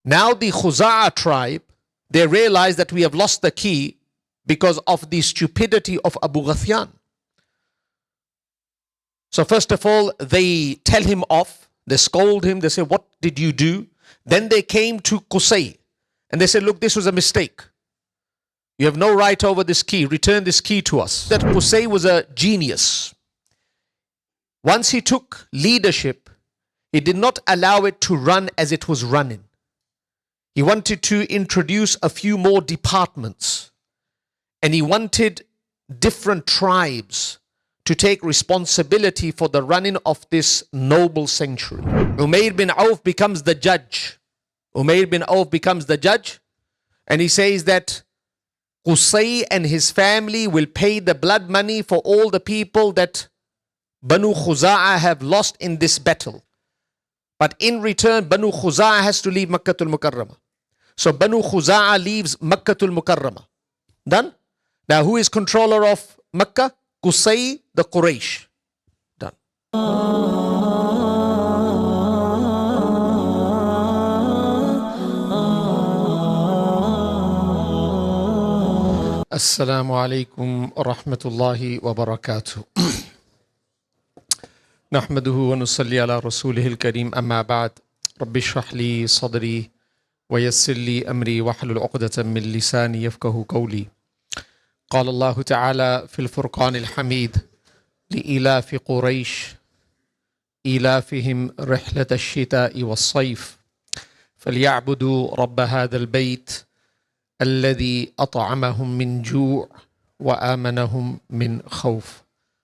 Now the Khuza'a tribe, they realize that we have lost the key because of the stupidity of Abu Ghafyan. So first of all, they tell him off, they scold him, they say, what did you do? Then they came to Qusay and they said, look, this was a mistake. You have no right over this key, return this key to us. That Qusay was a genius. Once he took leadership, he did not allow it to run as it was running. He wanted to introduce a few more departments, and he wanted different tribes to take responsibility for the running of this noble sanctuary. Umair bin Auf becomes the judge. Umair bin Auf becomes the judge, and he says that Qusay and his family will pay the blood money for all the people that Banu Khuza'a have lost in this battle. But in return, Banu Khuza'a has to leave Makkatul Mukarramah. So Banu Khuza'a leaves Makkatul Mukarramah. Done? Now who is controller of Makkah? Qusay, the Quraysh. Done. Assalamu alaikum wa rahmatullahi wa barakatuh. نحمده ونصلي على رسوله الكريم أما بعد رب اشرح لي صدري ويسر لي أمري واحلل عقدة من لساني يفقهوا قولي. قال الله تعالى في الفرقان الحميد لإيلاف قريش إيلافهم رحلة الشتاء والصيف فليعبدوا رب هذا البيت الذي أطعمهم من جوع وآمنهم من خوف.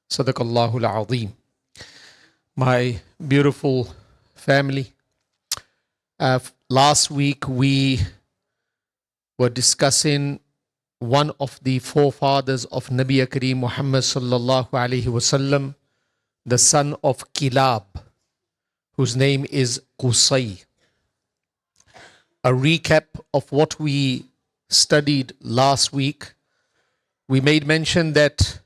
صدق الله العظيم. My beautiful family, last week we were discussing one of the forefathers of Nabi Kareem Muhammad sallallahu alaihi wasallam, the son of Kilab, whose name is Qusay. A recap of what we studied last week, we made mention that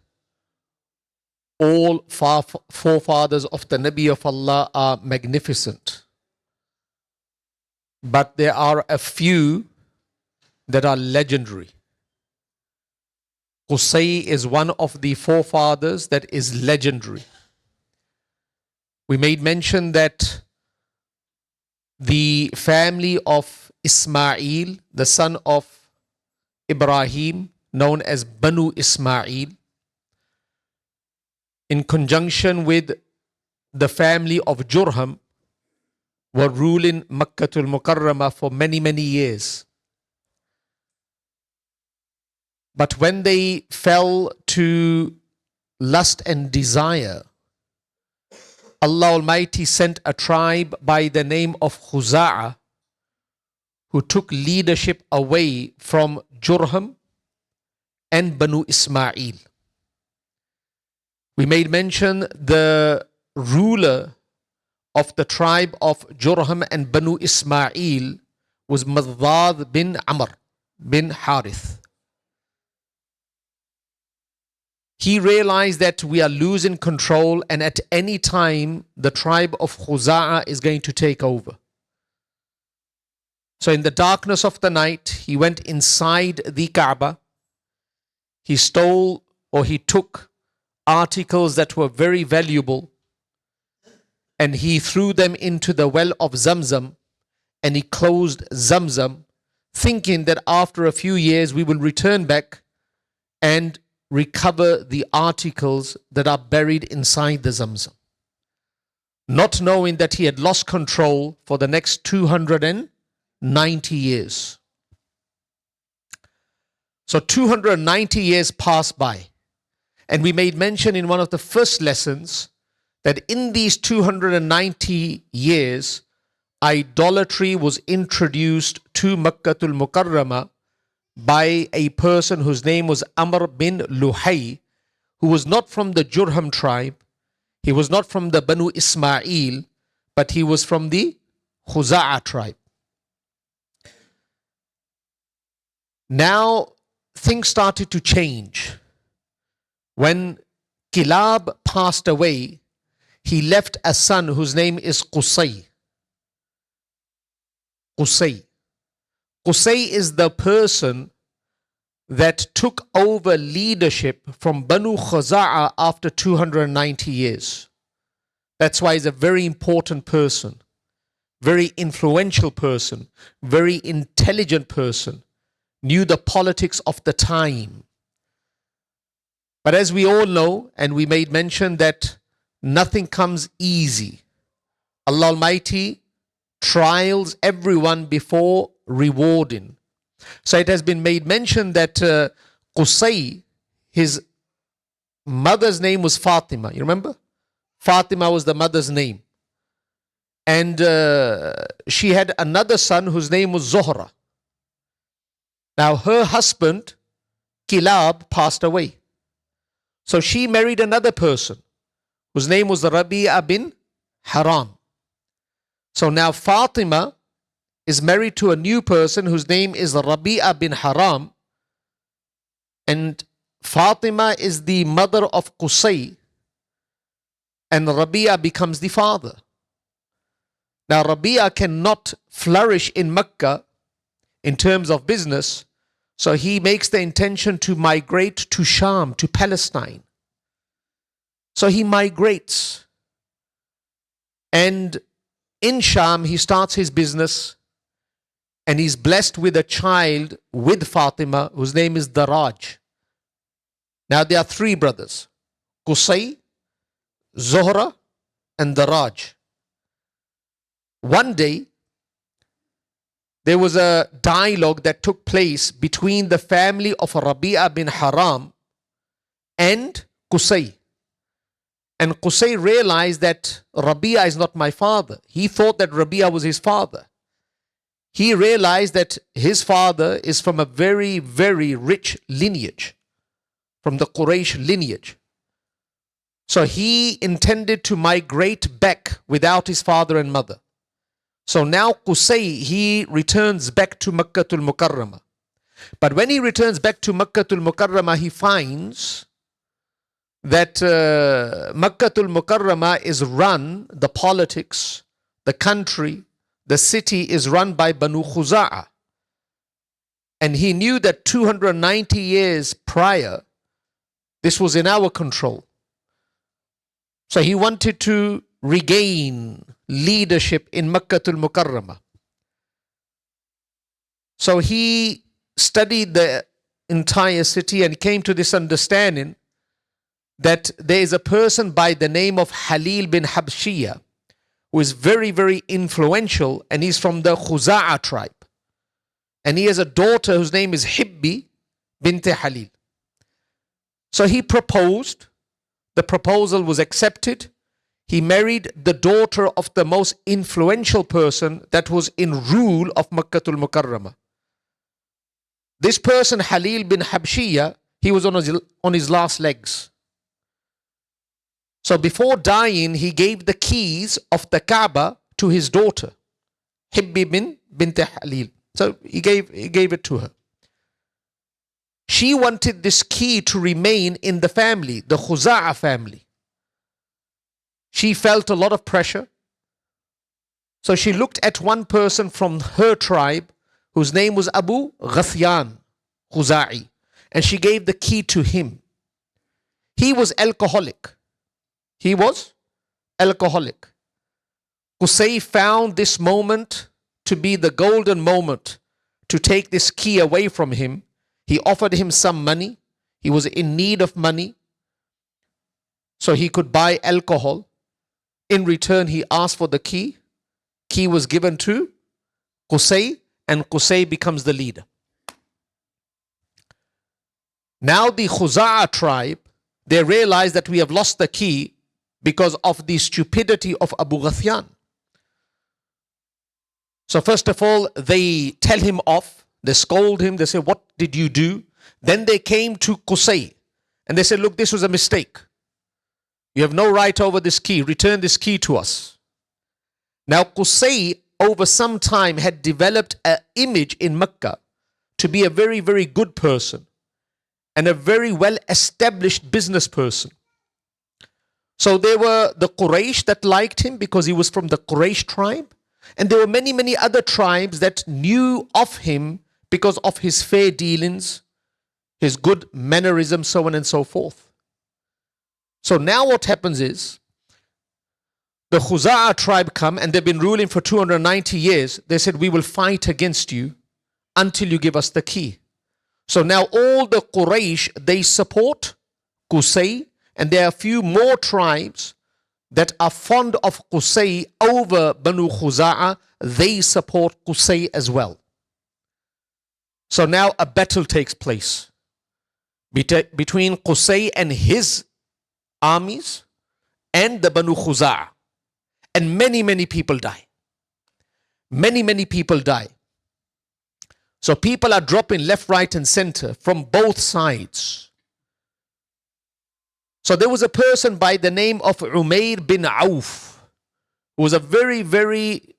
all forefathers of the Nabi of Allah are magnificent. But there are a few that are legendary. Qusay is one of the forefathers that is legendary. We made mention that the family of Ismail, the son of Ibrahim, known as Banu Ismail, in conjunction with the family of Jurham, were ruling Makkatul Mukarramah for many, many years. But when they fell to lust and desire, Allah Almighty sent a tribe by the name of Khuza'a, who took leadership away from Jurham and Banu Ismail. We made mention the ruler of the tribe of Jurham and Banu Ismail was Madad bin Amr bin Harith. He realized that we are losing control and at any time the tribe of Khuza'a is going to take over. So in the darkness of the night, he went inside the Kaaba. He stole or he took articles that were very valuable and he threw them into the well of Zamzam and he closed Zamzam, thinking that after a few years we will return back and recover the articles that are buried inside the Zamzam, not knowing that he had lost control for the next 290 years. So 290 years passed by. And we made mention in one of the first lessons that in these 290 years, idolatry was introduced to Makkatul Mukarramah by a person whose name was Amr bin Luhay, who was not from the Jurham tribe, he was not from the Banu Ismail, but he was from the Khuza'a tribe. Now, things started to change. When Kilab passed away, he left a son whose name is Qusay. Qusay. Qusay is the person that took over leadership from Banu Khaza'a after 290 years. That's why he's a very important person, very influential person, very intelligent person, knew the politics of the time. But as we all know, and we made mention that nothing comes easy. Allah Almighty trials everyone before rewarding. So it has been made mention that Qusay, his mother's name was Fatima. You remember? Fatima was the mother's name. And she had another son whose name was Zuhra. Now her husband, Kilab, passed away. So she married another person whose name was Rabi'a bin Haram. So now Fatima is married to a new person whose name is Rabi'a bin Haram. And Fatima is the mother of Qusay. And Rabi'a becomes the father. Now Rabi'a cannot flourish in Mecca in terms of business. So he makes the intention to migrate to Sham, to Palestine. So he migrates. And in Sham, he starts his business. And he's blessed with a child with Fatima, whose name is Daraj. Now there are three brothers, Qusay, Zuhra, and Daraj. One day, there was a dialogue that took place between the family of Rabi'a bin Haram and Qusay. And Qusay realized that Rabi'a is not my father. He thought that Rabi'a was his father. He realized that his father is from a very, very rich lineage, from the Quraysh lineage. So he intended to migrate back without his father and mother. So now Qusay, he returns back to Makkatul Mukarramah. But when he returns back to Makkatul Mukarramah, he finds that Makkatul Mukarramah is run, the politics, the country, the city is run by Banu Khuza'a. And he knew that 290 years prior, this was in our control. So he wanted to regain leadership in Makkatul Mukarramah. So he studied the entire city and came to this understanding that there is a person by the name of Halil bin Habshiyah who is very, very influential, and he's from the Khuza'a tribe. And he has a daughter whose name is Hibbi bint Halil. So he proposed. The proposal was accepted. He married the daughter of the most influential person that was in rule of Makkatul Mukarramah. This person, Halil bin Habshiyah, he was on his last legs. So before dying, he gave the keys of the Kaaba to his daughter, Hibbi bint Halil. So he gave it to her. She wanted this key to remain in the family, the Khuza'a family. She felt a lot of pressure. So she looked at one person from her tribe whose name was Abu Ghathyan Khuza'i, and she gave the key to him. He was alcoholic. Qusay found this moment to be the golden moment to take this key away from him. He offered him some money. He was in need of money so he could buy alcohol. In return, he asked for the key. Key was given to Qusay, and Qusay becomes the leader. Now the Khuza'a tribe, they realize that we have lost the key because of the stupidity of Abu Ghathyan. So first of all, they tell him off. They scold him. They say, what did you do? Then they came to Qusay and they said, look, this was a mistake. You have no right over this key. Return this key to us. Now Qusay, over some time, had developed an image in Mecca to be a very, very good person and a very well-established business person. So there were the Quraysh that liked him because he was from the Quraysh tribe. And there were many, many other tribes that knew of him because of his fair dealings, his good mannerism, so on and so forth. So now what happens is, the Khuza'a tribe come, and they've been ruling for 290 years. They said, we will fight against you until you give us the key. So now all the Quraysh, they support Qusay, and there are a few more tribes that are fond of Qusay over Banu Khuza'a. They support Qusay as well. So now a battle takes place between Qusay and his armies and the Banu Khuza'a. And many, many people die. Many, many people die. So people are dropping left, right, and center from both sides. So there was a person by the name of Umair bin Auf, who was a very, very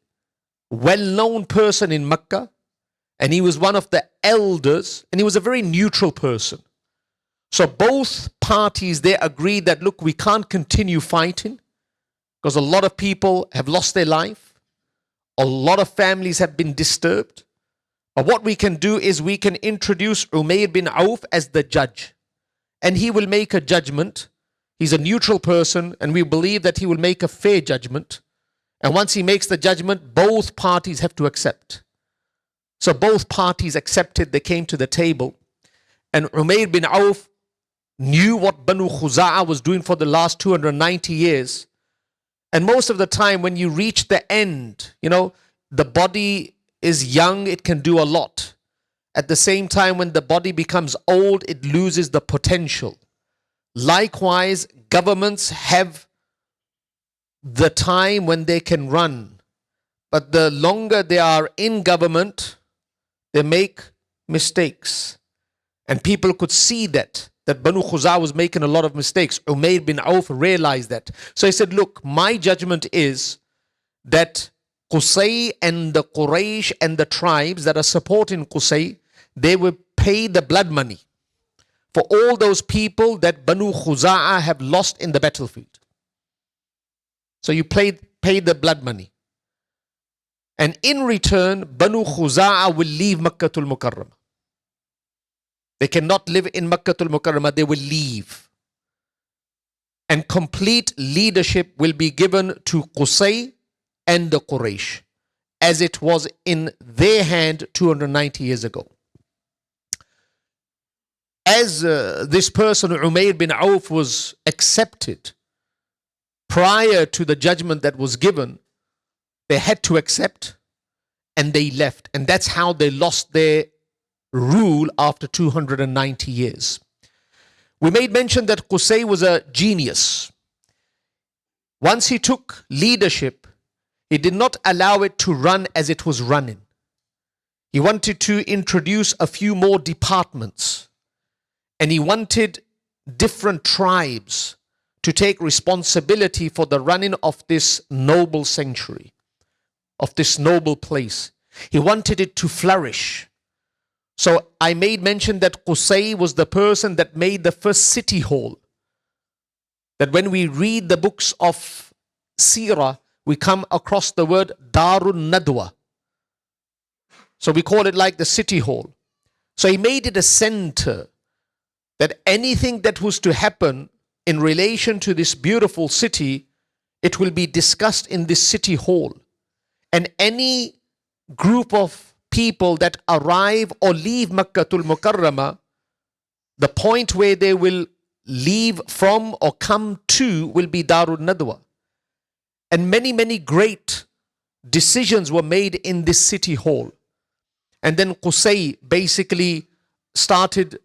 well-known person in Mecca. And he was one of the elders, and he was a very neutral person. So both parties, they agreed that, look, we can't continue fighting, because a lot of people have lost their life. A lot of families have been disturbed. But what we can do is we can introduce Umair bin Auf as the judge. And he will make a judgment. He's a neutral person, and we believe that he will make a fair judgment. And once he makes the judgment, both parties have to accept. So both parties accepted. They came to the table. And Umair bin Auf knew what Banu Khuza'a was doing for the last 290 years. And most of the time when you reach the end, the body is young, it can do a lot. At the same time, when the body becomes old, it loses the potential. Likewise, governments have the time when they can run. But the longer they are in government, they make mistakes. And people could see that Banu Khuza'a was making a lot of mistakes. Umair bin Auf realized that. So he said, look, my judgment is that Qusay and the Quraysh and the tribes that are supporting Qusay, they will pay the blood money for all those people that Banu Khuza'a have lost in the battlefield. So you pay the blood money. And in return, Banu Khuza'a will leave Makkatul Mukarramah. They cannot live in Makkatul Mukarramah, they will leave. And complete leadership will be given to Qusay and the Quraysh, as it was in their hand 290 years ago. As this person, Umair bin Auf, was accepted prior to the judgment that was given, they had to accept and they left. And that's how they lost their rule after 290 years. We made mention that Qusay was a genius. Once he took leadership, he did not allow it to run as it was running. He wanted to introduce a few more departments, and he wanted different tribes to take responsibility for the running of this noble sanctuary, of this noble place. He wanted it to flourish. So I made mention that Qusay was the person that made the first city hall. That when we read the books of Seerah, we come across the word Darun Nadwa. So we call it like the city hall. So he made it a center that anything that was to happen in relation to this beautiful city, it will be discussed in this city hall. And any group of people that arrive or leave Makkatul Mukarramah, the point where they will leave from or come to will be Darul Nadwa. And many, many great decisions were made in this city hall. And then Qusay basically started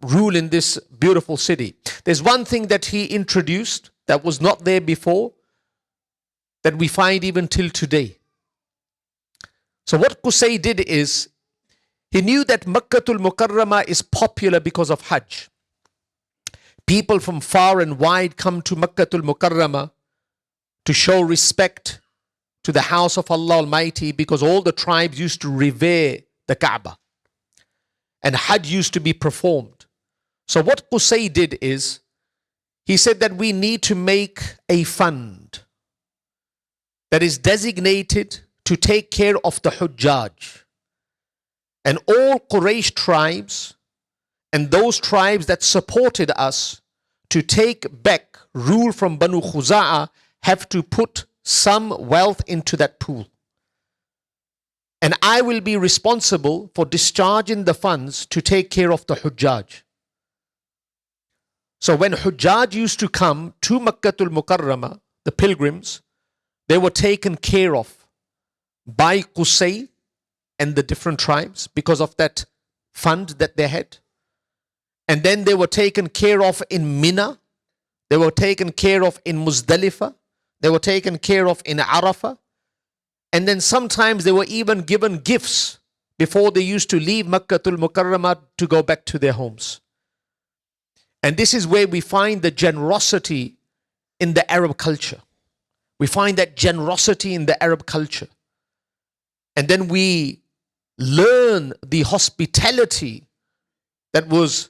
ruling this beautiful city. There's one thing that he introduced that was not there before, that we find even till today. So what Qusay did is, he knew that Makkatul Mukarramah is popular because of Hajj. People from far and wide come to Makkatul Mukarramah to show respect to the house of Allah Almighty, because all the tribes used to revere the Kaaba. And Hajj used to be performed. So what Qusay did is, he said that we need to make a fund that is designated to take care of the Hujjaj. And all Quraysh tribes and those tribes that supported us to take back rule from Banu Khuza'ah have to put some wealth into that pool. And I will be responsible for discharging the funds to take care of the Hujjaj. So when Hujjaj used to come to Makkatul Mukarramah, the pilgrims, they were taken care of by Qusay and the different tribes because of that fund that they had. And then they were taken care of in Mina. They were taken care of in Muzdalifah. They were taken care of in Arafah. And then sometimes they were even given gifts before they used to leave Makkatul Mukarramah to go back to their homes. And this is where we find the generosity in the Arab culture. We find that generosity in the Arab culture. And then we learn the hospitality that was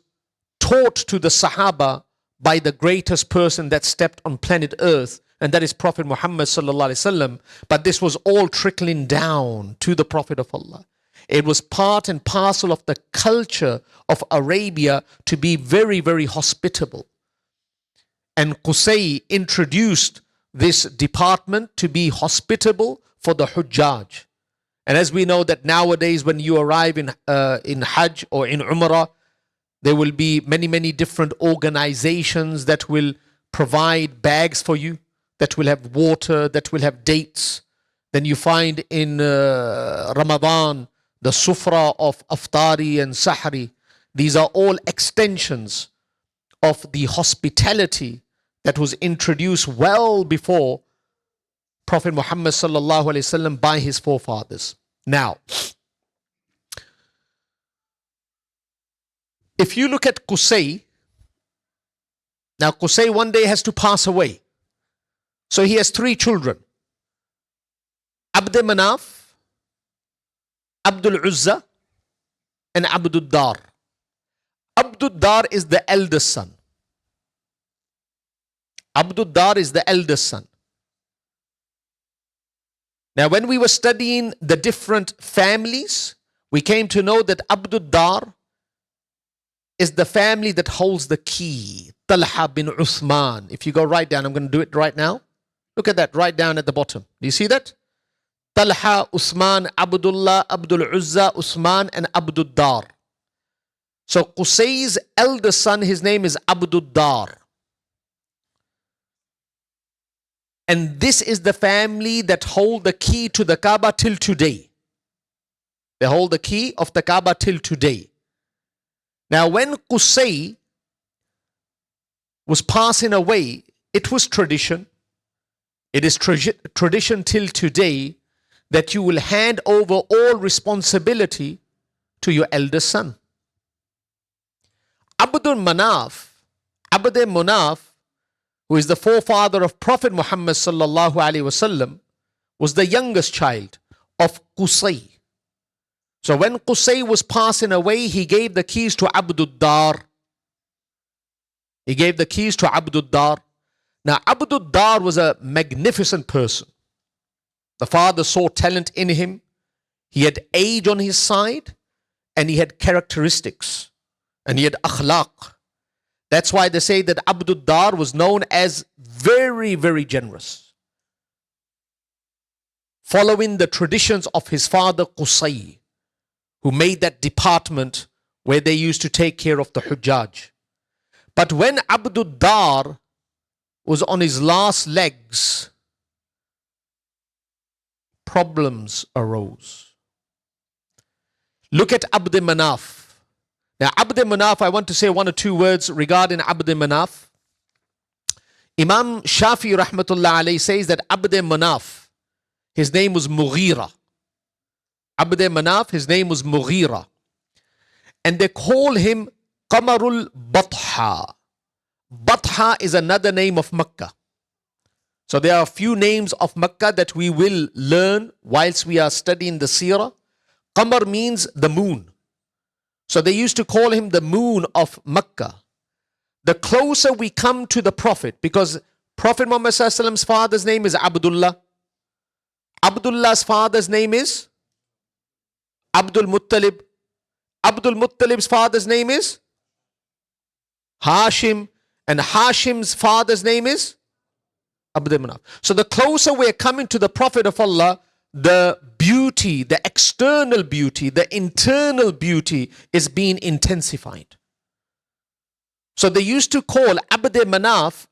taught to the Sahaba by the greatest person that stepped on planet Earth, and that is Prophet Muhammad sallallahu alaihi wasallam. But this was all trickling down to the Prophet of Allah. It was part and parcel of the culture of Arabia to be very, very hospitable. And Qusay introduced this department to be hospitable for the Hujjaj. And as we know that nowadays when you arrive in Hajj or in Umrah, there will be many, many different organizations that will provide bags for you, that will have water, that will have dates. Then you find in Ramadan, the sufra of Aftari and Sahri. These are all extensions of the hospitality that was introduced well before Prophet Muhammad sallallahu alaihi wasallam by his forefathers. Now, if you look at Qusay, now Qusay one day has to pass away. So he has 3 children. Abd Manaf, Abdul Uzza, and Abdul Dar. Abdul Dar is the eldest son. Abdul Dar is the eldest son. Now, when we were studying the different families, we came to know that Abdul Dar is the family that holds the key. Talha bin Uthman. If you go right down, I'm going to do it right now. Look at that, right down at the bottom. Do you see that? Talha, Uthman, Abdullah, Abdul Uzza, Uthman, and Abdul Dar. So Qusay's eldest son, his name is Abdul Dar. And this is the family that hold the key to the Kaaba till today. They hold the key of the Kaaba till today. Now, when Qusay was passing away, it was tradition. It is tradition till today that you will hand over all responsibility to your eldest son. Abdul Manaf, who is the forefather of Prophet Muhammad sallallahu alaihi wasallam, was the youngest child of Qusay. So when Qusay was passing away, he gave the keys to Abdul Dar. He gave the keys to Abdul Dar. Now Abdul Dar was a magnificent person. The father saw talent in him. He had age on his side, and he had characteristics, and he had akhlaq. That's why they say that Abdul Dar was known as very, very generous, following the traditions of his father Qusay, who made that department where they used to take care of the Hujjaj. But when Abdul Dar was on his last legs, problems arose. Look at Abd Manaf. Now, Abd Manaf, I want to say 1 or 2 words regarding Abd Manaf. Imam Shafi rahmatullah alayhi says that Abd Manaf, his name was Mughira. Abd Manaf, his name was Mughira. And they call him Qamarul Batha. Batha is another name of Mecca. So there are a few names of Mecca that we will learn whilst we are studying the seerah. Qamar means the moon. So they used to call him the moon of Mecca. The closer we come to the Prophet, because Prophet Muhammad's father's name is Abdullah, Abdullah's father's name is Abdul Muttalib. Abdul Muttalib's father's name is Hashim. And Hashim's father's name is Abdul Manaf. So the closer we're coming to the Prophet of Allah, the beauty, the external beauty, the internal beauty is being intensified. So they used to call Abd Manaf,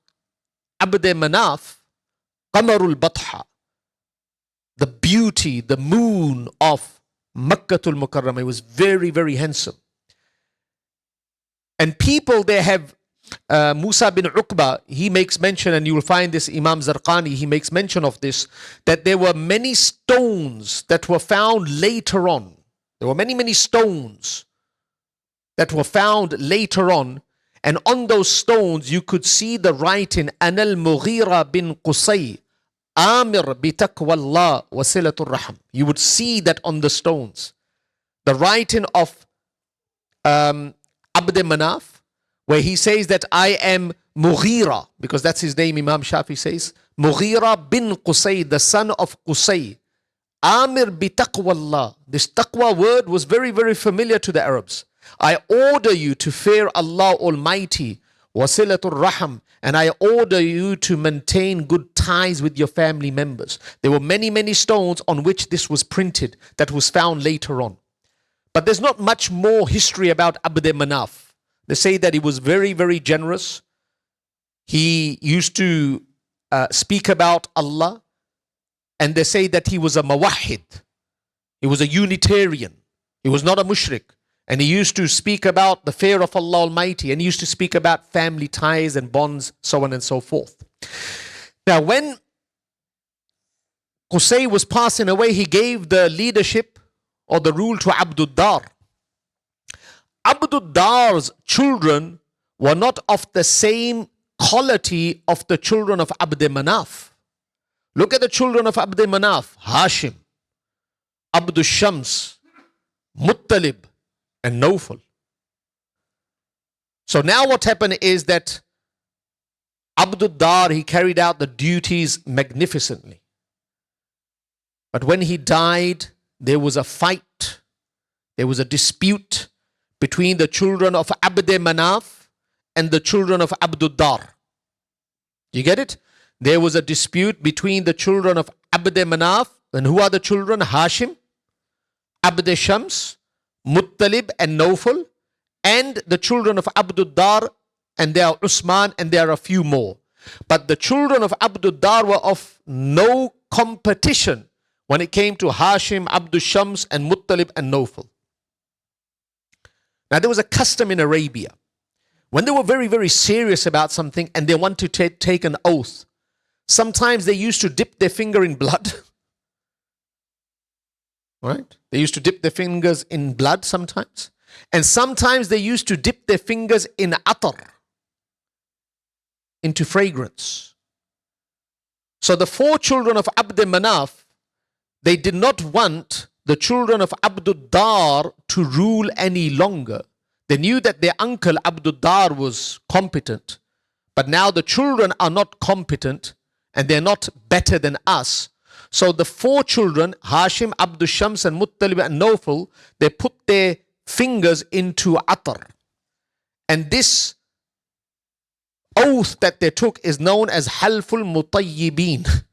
Qamarul Batha, the beauty, the moon of Makkatul Mukarramah. It was very, very handsome. And people, they have Musa bin Uqba, he makes mention, and you will find this Imam Zarqani, he makes mention of this, that there were many stones that were found later on. There were many stones that were found later on, and on those stones you could see the writing, Anal Mughira bin Qusay, Amir bi taqwallah wa silatul rahim. You would see that on the stones. The writing of Abd Manaf, where he says that I am Mughira, because that's his name, Imam Shafi says, Mughira bin Qusay, the son of Qusay. Amir bi taqwallah. This taqwa word was very, very familiar to the Arabs. I order you to fear Allah Almighty, wasilatul raham, and I order you to maintain good ties with your family members. There were many stones on which this was printed that was found later on. But there's not much more history about Abd Manaf. They say that he was very, very generous. He used to speak about Allah, and they say that he was a mawahid. He was a Unitarian. He was not a mushrik. And he used to speak about the fear of Allah Almighty, and he used to speak about family ties and bonds, so on and so forth. Now, when Qusay was passing away, he gave the leadership or the rule to Abdud Dar. Abdud Dar's children were not of the same quality of the children of Abd Manaf. Look at the children of Abd Manaf: Hashim, Abdul Shams, Muttalib, and Nawfal. So now what happened is that Abdud Dar, he carried out the duties magnificently. But when he died, there was a fight, there was a dispute between the children of Abd Manaf and the children of Abdud Dar. You get it? There was a dispute between the children of Abd Manaf, and who are the children? Hashim, Abd Shams, Muttalib, and Nawfal, and the children of Abdud Dar, and there are Usman, and there are a few more. But the children of Abdud Dar were of no competition when it came to Hashim, Abdul Shams, and Muttalib, and Nawfal. Now, there was a custom in Arabia. When they were very, very serious about something and they wanted to take an oath, sometimes they used to dip their finger in blood. Right? They used to dip their fingers in blood sometimes. And sometimes they used to dip their fingers in atar, into fragrance. So the four children of Abd Manaf, they did not want the children of Abdud Dar to rule any longer. They knew that their uncle Abdud Dar was competent, but now the children are not competent and they're not better than us. So the four children, Hashim, Abdul Shams, and Muttalib, and Nawfal, they put their fingers into atar. And this oath that they took is known as Halful Mutayyibin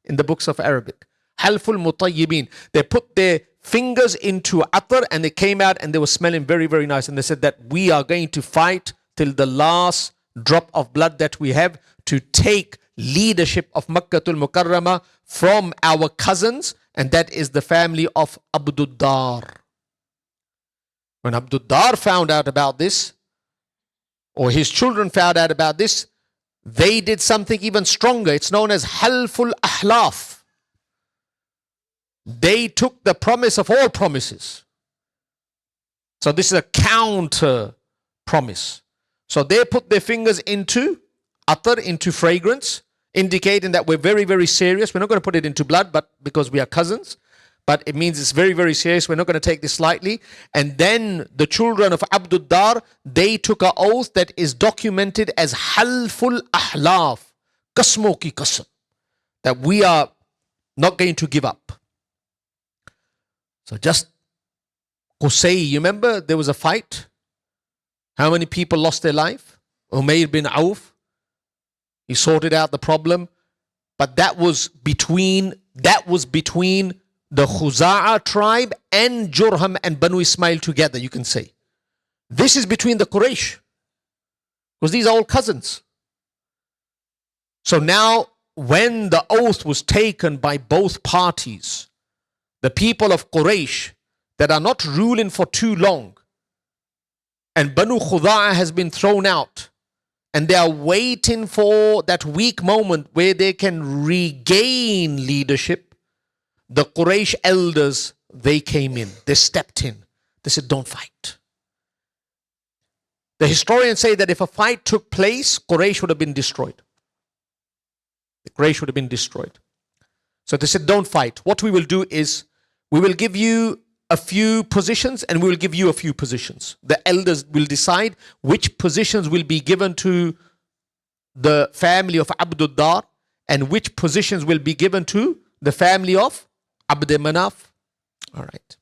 in the books of Arabic. Halful Mutayyibin. They put their fingers into atar and they came out and they were smelling very, very nice. And they said that we are going to fight till the last drop of blood that we have to take leadership of Makkatul Mukarramah from our cousins, and that is the family of Abdud Dar. When Abdud Dar found out about this, or his children found out about this, they did something even stronger. It's known as Halful Ahlaf. They took the promise of all promises. So this is a counter promise. So they put their fingers into atar, into fragrance, indicating that we're very, very serious. We're not going to put it into blood, but because we are cousins. But it means it's very, very serious. We're not going to take this lightly. And then the children of Abdud Dar, they took an oath that is documented as Halful Ahlaf, Qasmo ki qasam, that we are not going to give up. So just Qusay, you remember there was a fight? How many people lost their life? Umayr bin Auf, he sorted out the problem, but that was between the Khuza'a tribe and Jurham and Banu Ismail together, you can say. This is between the Quraysh, because these are all cousins. So now, when the oath was taken by both parties, the people of Quraysh that are not ruling for too long, and Banu Khuza'a has been thrown out, and they are waiting for that weak moment where they can regain leadership, the Quraysh elders, they came in, they stepped in. They said, don't fight. The historians say that if a fight took place, Quraysh would have been destroyed. The Quraysh would have been destroyed. So they said, don't fight. What we will do is, we will give you a few positions and we will give you a few positions. The elders will decide which positions will be given to the family of Abdud Dar and which positions will be given to the family of Abd Manaf. All right.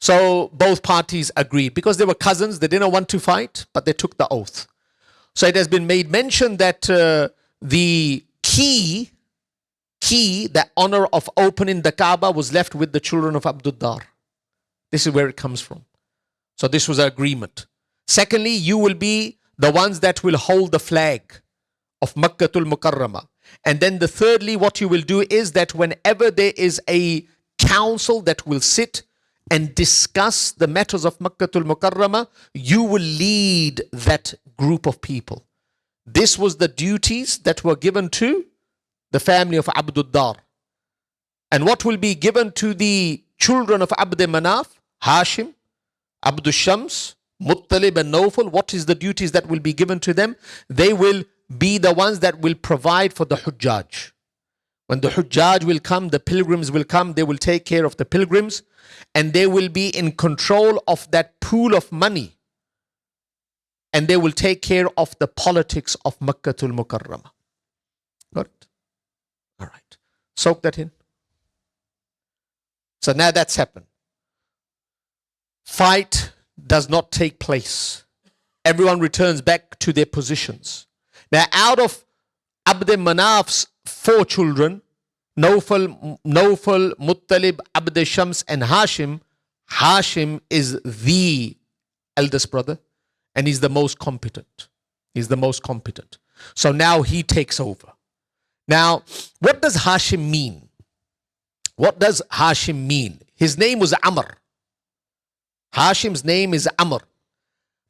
So both parties agreed because they were cousins. They didn't want to fight, but they took the oath. So it has been made mention that the key, the honor of opening the Kaaba was left with the children of Abdud Dar. This is where it comes from. So this was an agreement. Secondly, you will be the ones that will hold the flag of Makkatul Mukarramah. And then thirdly, what you will do is that whenever there is a council that will sit and discuss the matters of Makkatul Mukarramah, you will lead that group of people. This was the duties that were given to the family of Abdud Dar. And what will be given to the children of Abd Manaf, Hashim, Abdul Shams, Muttalib and Nawfal, what is the duties that will be given to them? They will be the ones that will provide for the Hujjaj. When the Hujjaj will come, the pilgrims will come, they will take care of the pilgrims and they will be in control of that pool of money. And they will take care of the politics of Makkatul Mukarramah. Got it? All right. Soak that in. So now that's happened. Fight does not take place. Everyone returns back to their positions. Now out of Abd Manaf's 4 children, Nawfal, Muttalib, Abd Shams and Hashim, Hashim is the eldest brother and he's the most competent. He's the most competent. So now he takes over. Now, what does Hashim mean? What does Hashim mean? His name was Amr. Hashim's name is Amr.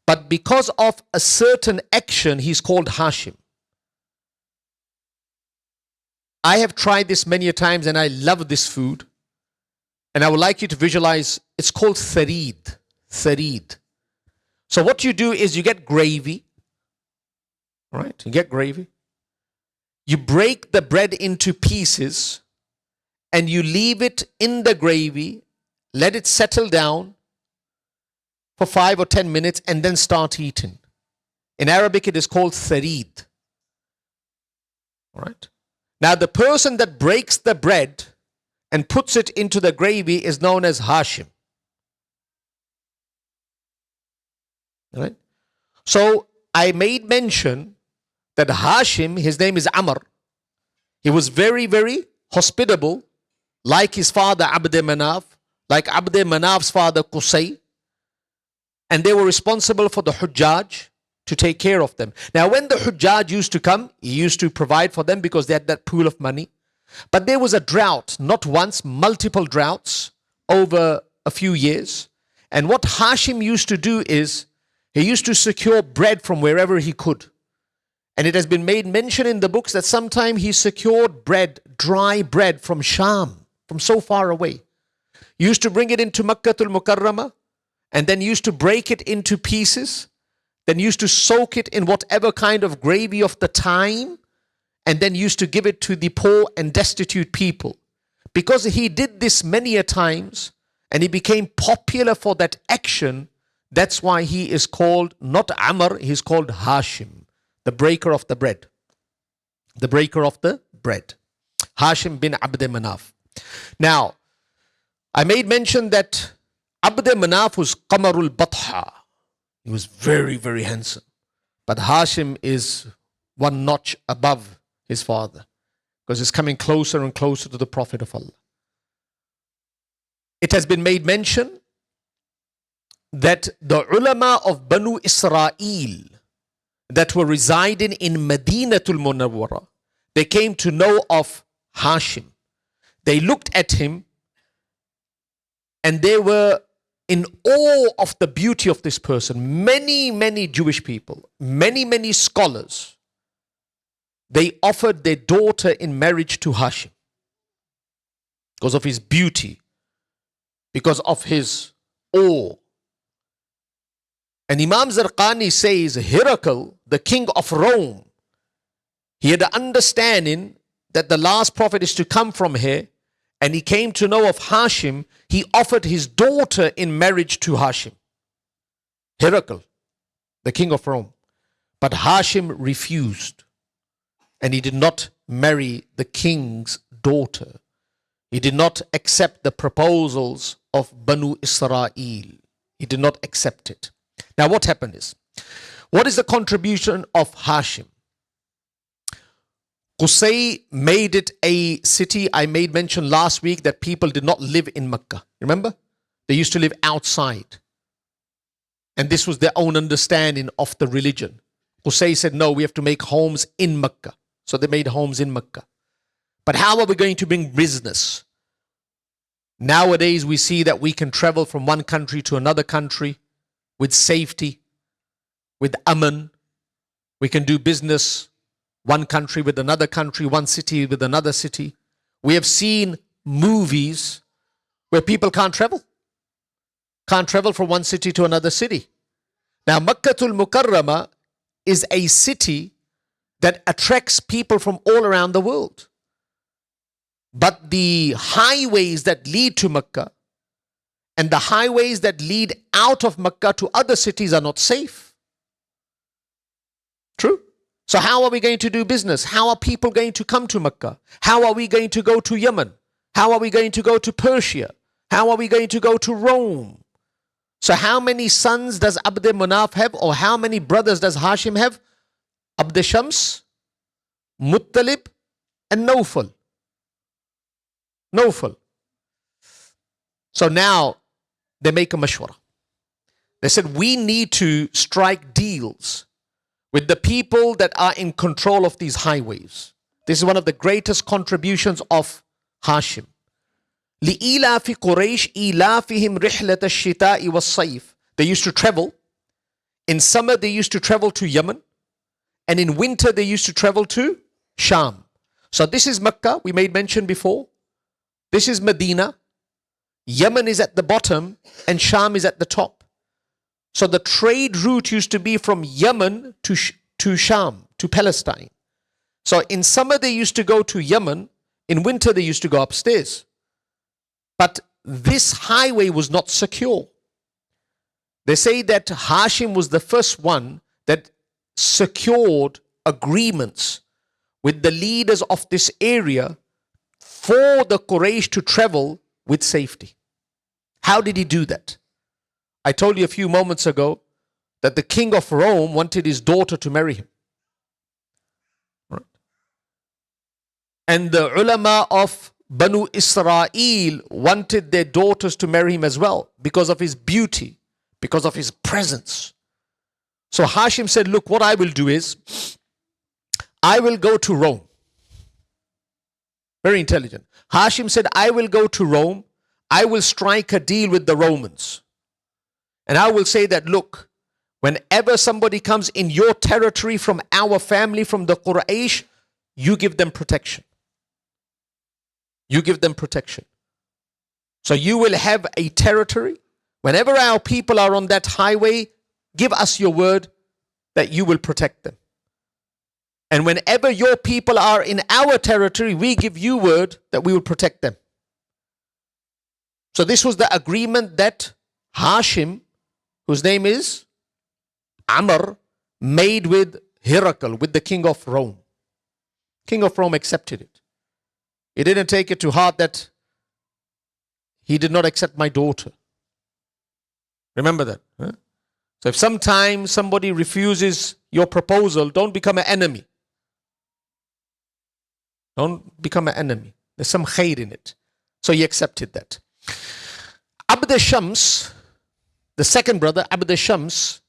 But because of a certain action, he's called Hashim. I have tried this many a times and I love this food. And I would like you to visualize, it's called tharid. Tharid. So what you do is you get gravy. All right, you get gravy. You break the bread into pieces and you leave it in the gravy, let it settle down for 5 or 10 minutes and then start eating. In Arabic, it is called tharid. All right. Now, the person that breaks the bread and puts it into the gravy is known as Hashim. All right. So I made mention that Hashim, his name is Amr. He was very, very hospitable, like his father Abd Manaf, like Abd Manaf's father Qusay. And they were responsible for the Hujjaj to take care of them. Now, when the Hujjaj used to come, he used to provide for them because they had that pool of money. But there was a drought, not once, multiple droughts over a few years. And what Hashim used to do is, he used to secure bread from wherever he could. And it has been made mention in the books that sometime he secured bread, dry bread from Sham, from so far away. He used to bring it into Makkatul Mukarramah and then used to break it into pieces, then used to soak it in whatever kind of gravy of the time, and then used to give it to the poor and destitute people. Because he did this many a times and he became popular for that action, that's why he is called not Amr, he's called Hashim, the breaker of the bread. The breaker of the bread. Hashim bin Abd Manaf. Now, I made mention that Abd Manaf was Qamarul Batha. He was very, very handsome. But Hashim is one notch above his father, because he's coming closer and closer to the Prophet of Allah. It has been made mention that the ulama of Banu Israel that were residing in Madinatul Munawwara, they came to know of Hashim. They looked at him and they were in awe of the beauty of this person. Many, many Jewish people, many scholars, they offered their daughter in marriage to Hashim because of his beauty, because of his awe. And Imam Zarqani says Herakl, the king of Rome, he had an understanding that the last prophet is to come from here, and he came to know of Hashim. He offered his daughter in marriage to Hashim. Herakl, the king of Rome. But Hashim refused, and he did not marry the king's daughter. He did not accept the proposals of Banu Israel. He did not accept it. Now what happened is, what is the contribution of Hashim? Kusai made it a city. I made mention last week that people did not live in Mecca. Remember? They used to live outside. And this was their own understanding of the religion. Kusai said, no, we have to make homes in Mecca. So they made homes in Mecca. But how are we going to bring business? Nowadays we see that we can travel from one country to another country with safety, with aman. We can do business one country with another country, one city with another city. We have seen movies where people can't travel from one city to another city. Now, Makkatul Mukarramah is a city that attracts people from all around the world. But the highways that lead to Mecca and the highways that lead out of Mecca to other cities are not safe. True? So how are we going to do business? How are people going to come to Mecca? How are we going to go to Yemen? How are we going to go to Persia? How are we going to go to Rome? So how many sons does Abd Manaf have, or how many brothers does Hashim have? Abd Shams, Muttalib, and Nawfal. So now they make a mashwara. They said, we need to strike deals with the people that are in control of these highways. This is one of the greatest contributions of Hashim. لِإِيلَافِ قُرَيْشِ إِيلَافِهِمْ رِحْلَةَ الشِّتَاءِ وَالصَّيْفِ. They used to travel. In summer, they used to travel to Yemen. And in winter, they used to travel to Sham. So this is Mecca, we made mention before. This is Medina. Yemen is at the bottom and Sham is at the top. So the trade route used to be from Yemen to Sham, to Palestine. So in summer they used to go to Yemen, in winter they used to go upstairs. But this highway was not secure. They say that Hashim was the first one that secured agreements with the leaders of this area for the Quraysh to travel with safety. How did he do that? I told you a few moments ago that the king of Rome wanted his daughter to marry him. Right? And the ulama of Banu Israel wanted their daughters to marry him as well because of his beauty, because of his presence. So Hashim said, look, what I will do is, I will go to Rome. Very intelligent. Hashim said, I will go to Rome. I will strike a deal with the Romans. And I will say that, look, whenever somebody comes in your territory from our family, from the Quraysh, you give them protection. You give them protection. So you will have a territory. Whenever our people are on that highway, give us your word that you will protect them. And whenever your people are in our territory, we give you word that we will protect them. So this was the agreement that Hashim, whose name is Amr, made with Herakl, with the king of Rome. King of Rome accepted it. He didn't take it to heart that he did not accept my daughter. Remember that. Huh? So if sometimes somebody refuses your proposal, don't become an enemy. Don't become an enemy. There's some khair in it. So he accepted that. Abd Shams, the second brother, Abd Shams,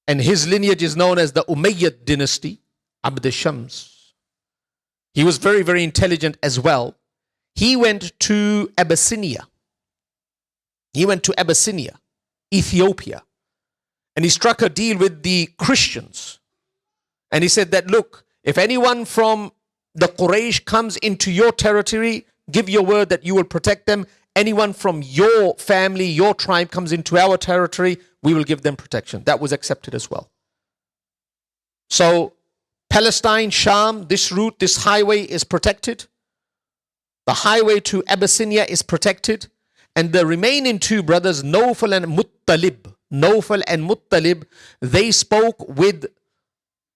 and his lineage is known as the Umayyad dynasty, Abd Shams. He was very, very intelligent as well. He went to Abyssinia. Ethiopia. And he struck a deal with the Christians. And he said that, look, if anyone from the Quraysh comes into your territory, give your word that you will protect them. Anyone from your family, your tribe comes into our territory, we will give them protection. That was accepted as well. So Palestine, Sham, this route, this highway is protected. The highway to Abyssinia is protected. And the remaining two brothers, Nawfal and Muttalib, they spoke with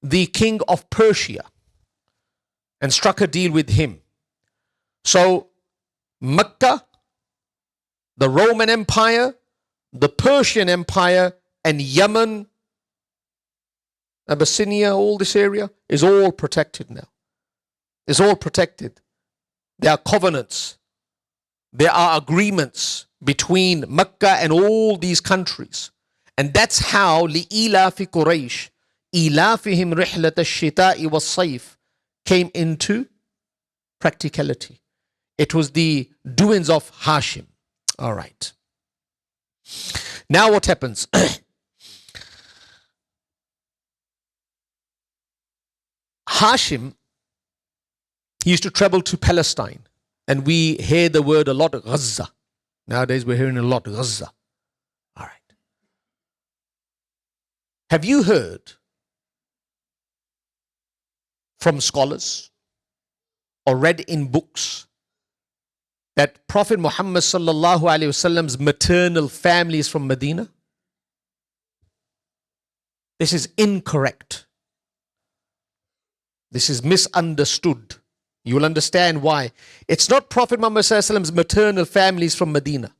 the king of Persia and struck a deal with him. So Mecca, the Roman Empire, the Persian Empire, and Yemen, Abyssinia, all this area is all protected now. It's all protected. There are covenants. There are agreements between Mecca and all these countries. And that's how لِإِيلَافِ قُرَيْشٍ إِيلَافِهِمْ رِحْلَةَ الشِّتَاءِ وَالصَّيْفِ came into practicality. It was the doings of Hashim. All right. Now what happens? Hashim, he used to travel to Palestine. And we hear the word a lot, Gaza. Nowadays we're hearing a lot, Gaza. All right. Have you heard from scholars or read in books that Prophet Muhammad sallallahu alaihi wasallam's maternal family is from Medina? This is incorrect. This is misunderstood. You will understand why. It's not Prophet Muhammad sallallahu alaihi wasallam's maternal family is from Medina.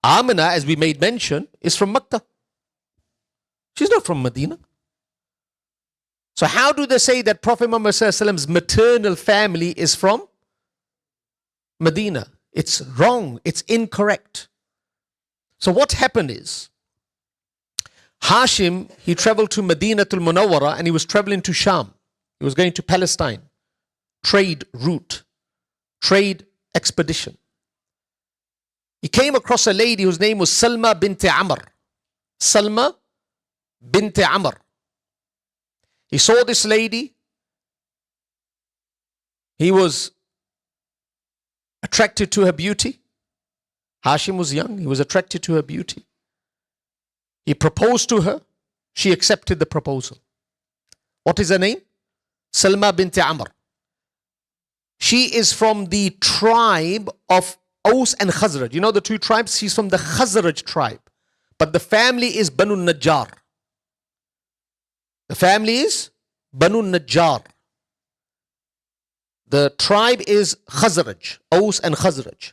Amina, as we made mention, is from Mecca. She's not from Medina. So how do they say that Prophet Muhammad sallallahu alaihi wasallam's maternal family is from Medina? It's wrong. It's incorrect. So what happened is, Hashim, he traveled to Madinatul Munawwara and he was traveling to Sham. He was going to Palestine. Trade route. Trade expedition. He came across a lady whose name was Salma bint Amr. Salma bint Amr. He saw this lady. He was attracted to her beauty. Hashim was young. He was attracted to her beauty. He proposed to her. She accepted the proposal. What is her name? Salma bint Amr. She is from the tribe of Aus and Khazraj. You know the two tribes? She's from the Khazraj tribe. But the family is Banu Najjar. The family is Banu Najjar. The tribe is Khazraj, Aus and Khazraj.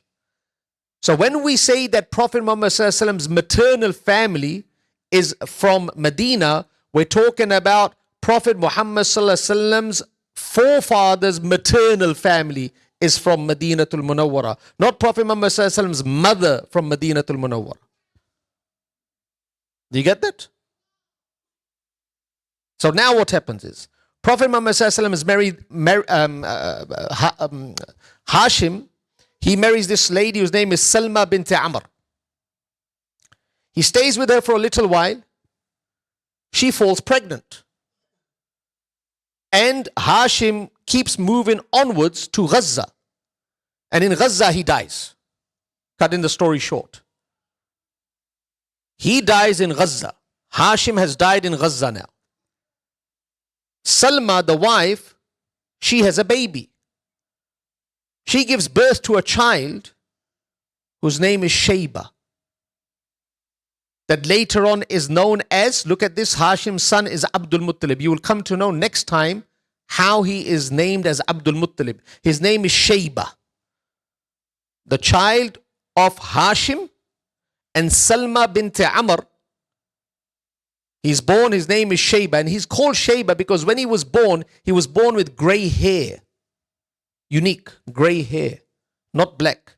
So when we say that Prophet Muhammad sallallahu alaihi wasallam's maternal family is from Medina, we're talking about Prophet Muhammad sallallahu alaihi wasallam's forefather's maternal family is from Madinatul Munawwara, not Prophet Muhammad sallallahu alaihi wasallam's mother from Madinatul Munawwara. Do you get that? So now what happens is, Prophet Muhammad sallallahu alaihi wasallam is Hashim, he marries this lady whose name is Salma bint Amr. He stays with her for a little while. She falls pregnant. And Hashim keeps moving onwards to Gaza. And in Gaza he dies. Cutting the story short. He dies in Gaza. Hashim has died in Gaza now. Salma, the wife, she has a baby. She gives birth to a child whose name is Shayba. That later on is known as, look at this, Hashim's son is Abdul Muttalib. You will come to know next time how he is named as Abdul Muttalib. His name is Shayba, the child of Hashim and Salma bint Amr. He's born, his name is Shayba, and he's called Shayba because when he was born with grey hair. Unique, grey hair, not black.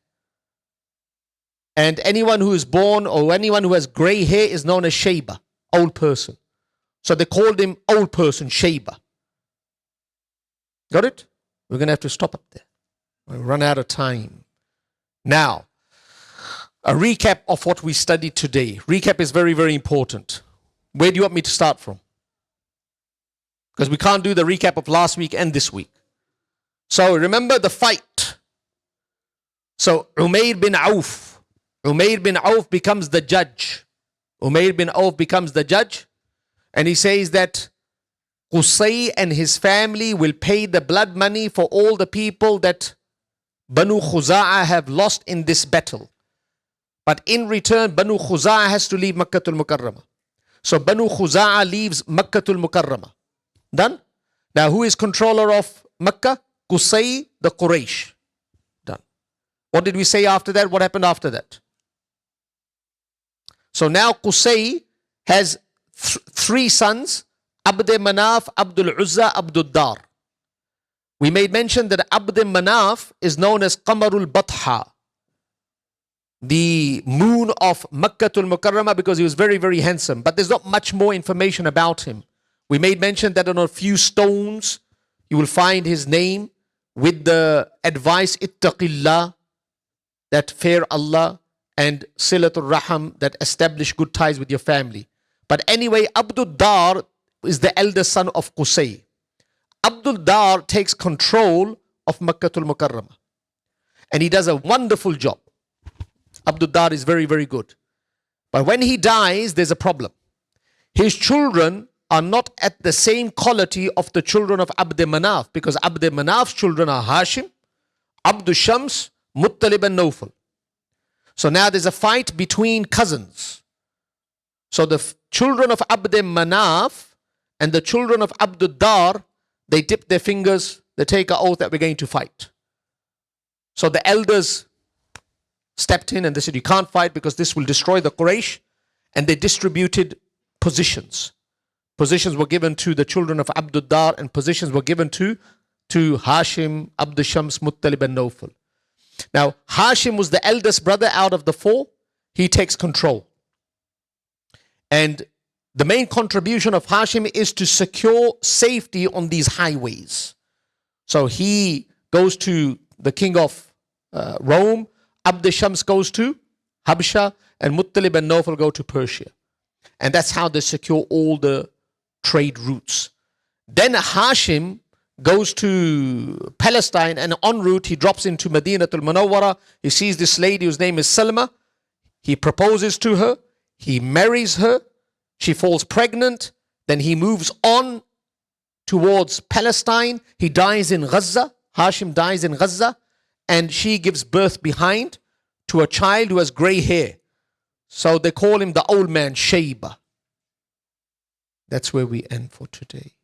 And anyone who is born or anyone who has grey hair is known as Shayba, old person. So they called him old person, Shayba. Got it? We're going to have to stop up there. We'll run out of time. Now, a recap of what we studied today. Recap is very, very important. Where do you want me to start from? Because we can't do the recap of last week and this week. So remember the fight. So Umair bin Auf becomes the judge. Umair bin Auf becomes the judge. And he says that Qusay and his family will pay the blood money for all the people that Banu Khuza'a have lost in this battle. But in return, Banu Khuza'a has to leave Makkatul Mukarramah. So Banu Khuza'a leaves Makkatul Mukarramah. Done? Now who is controller of Makkah? Qusay, the Quraysh. Done. What did we say after that? What happened after that? So now Qusay has three sons, Abd Manaf, Abdul Uzza, Abdul Dar. We made mention that Abd Manaf is known as Qamarul Batha, the moon of Makkatul Mukarramah, because he was very, very handsome. But there's not much more information about him. We made mention that on a few stones, you will find his name with the advice, Ittaqillah, that fear Allah, and Silatul Raham, that establish good ties with your family. But anyway, Abdul Dar is the eldest son of Qusay. Abdul Dar takes control of Makkatul Mukarramah. And he does a wonderful job. Abdul Dar is very, very good. But when he dies, there's a problem. His children are not at the same quality of the children of Abd Manaf, because Abd Manaf's children are Hashim, Abdul Shams, Muttalib and Nawfal. So now there's a fight between cousins. So the children of Abd Manaf and the children of Abdul Dar, they dip their fingers, they take an oath that we're going to fight. So the elders stepped in and they said, you can't fight because this will destroy the Quraysh. And they distributed positions. Positions were given to the children of Abdul Dar and positions were given to Hashim, Abdul Shams, Muttalib and Nawfal. Now, Hashim was the eldest brother out of the four. He takes control. And the main contribution of Hashim is to secure safety on these highways. So he goes to the king of Rome, Abd Shams goes to Habsha, and Muttalib and Nawfal go to Persia. And that's how they secure all the trade routes. Then Hashim goes to Palestine, and en route he drops into Madinatul Munawwara. He sees this lady whose name is Salma. He proposes to her. He marries her. She falls pregnant. Then he moves on towards Palestine. He dies in Gaza. Hashim dies in Gaza. And she gives birth behind to a child who has grey hair. So they call him the old man, Shayba. That's where we end for today.